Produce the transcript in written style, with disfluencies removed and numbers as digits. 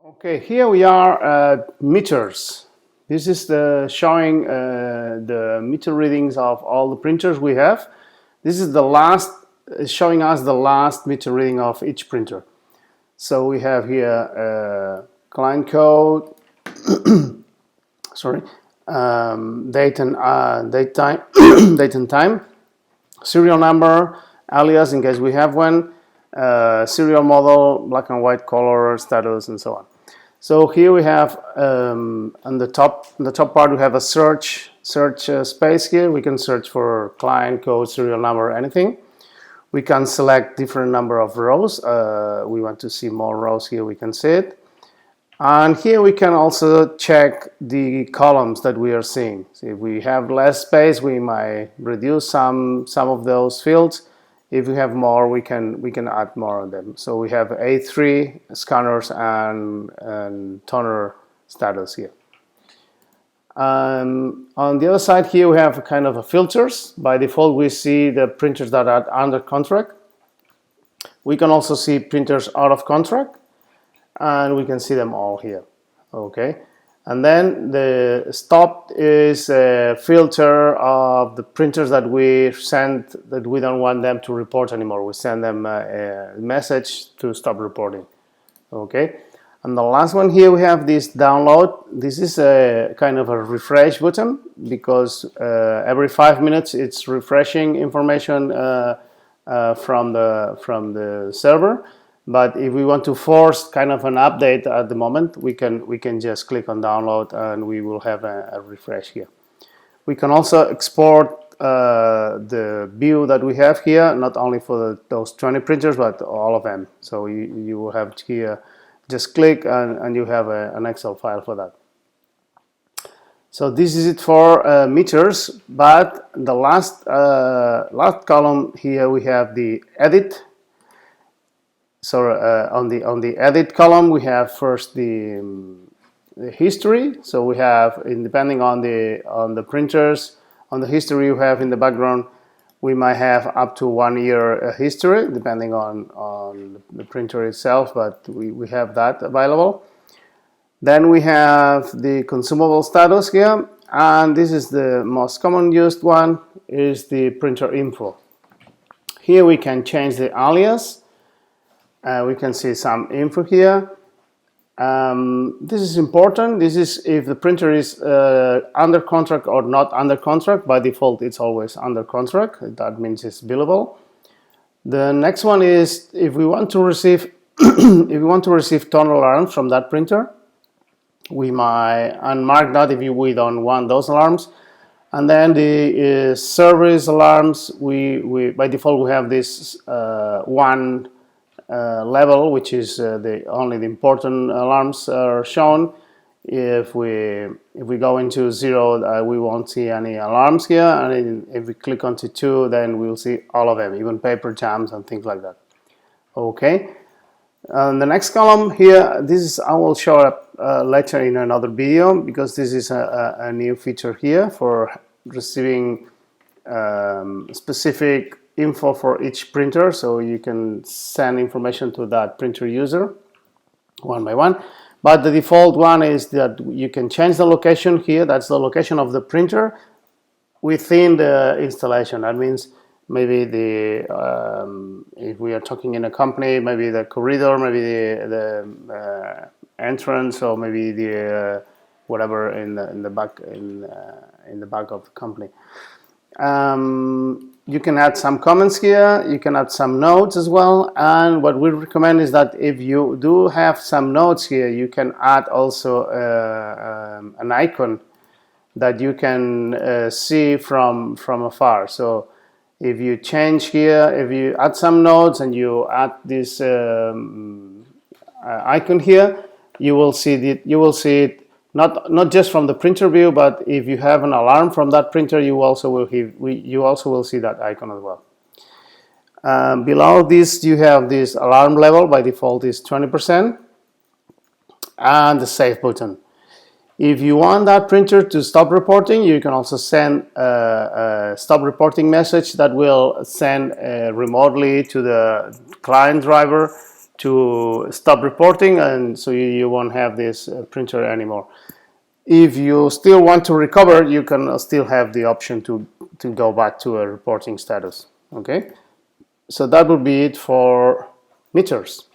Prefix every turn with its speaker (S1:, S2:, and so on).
S1: Okay, here we are at meters. This is showing the meter readings of all the printers we have. This is showing us the last meter reading of each printer. So we have here client code, sorry, date and time, date and time, serial number, alias in case we have one, serial model, black and white color, status, and so on. So here we have on the top part we have a search space here. We can search for client code, serial number, anything. We can select different number of rows. We want to see more rows here, we can see it. And here we can also check the columns that we are seeing. So if we have less space, we might reduce some of those fields. If we have more, we can add more of them. So we have A3 scanners and toner status here. On the other side here we have a kind of a filters. By default we see the printers that are under contract. We can also see printers out of contract, and we can see them all here. Okay. And then the stop is a filter of the printers that we send that we don't want them to report anymore. We send them a message to stop reporting. Okay. And the last one here we have this download. This is a kind of a refresh button because every 5 minutes it's refreshing information from the server. But if we want to force kind of an update at the moment, we can just click on download and we will have a refresh here. We can also export the view that we have here, not only for those 20 printers, but all of them. So you will have here, just click and you have an Excel file for that. So this is it for meters, but the last column here we have the edit. So on the edit column we have first the history. So we have, depending on the printers, on the history you have in the background, we might have up to 1 year history depending on the printer itself, but we have that available. Then we have the consumable status here, and this is the most common used one, is the printer info. Here we can change the alias. We can see some info here. This is important. This is if the printer is under contract or not under contract. By default, it's always under contract. That means it's billable. The next one is if we want to receive if we want to receive tone alarms from that printer, we might unmark that if we don't want those alarms. And then the service alarms, we by default we have this one level, which is only the important alarms are shown. If we go into 0, we won't see any alarms here, and if we click onto 2, then we'll see all of them, even paper jams and things like that. Okay. The next column here, I will show up later in another video, because this is a new feature here for receiving specific info for each printer, so you can send information to that printer user one by one. But the default one is that you can change the location here. That's the location of the printer within the installation. That means maybe if we are talking in a company, maybe the corridor, maybe the entrance, or maybe the whatever in the back of the company. You can add some comments here, you can add some notes as well, and what we recommend is that if you do have some notes here, you can add also an icon that you can see from afar. So if you change here, if you add some notes and you add this icon here, you will see it not just from the printer view, but if you have an alarm from that printer, you also will see that icon as well. Below this, you have this alarm level. By default is 20%, and the save button. If you want that printer to stop reporting, you can also send a stop reporting message that will send remotely to the client driver to stop reporting, and so you won't have this printer anymore. If you still want to recover, you can still have the option to go back to a reporting status. Okay, so that would be it for meters.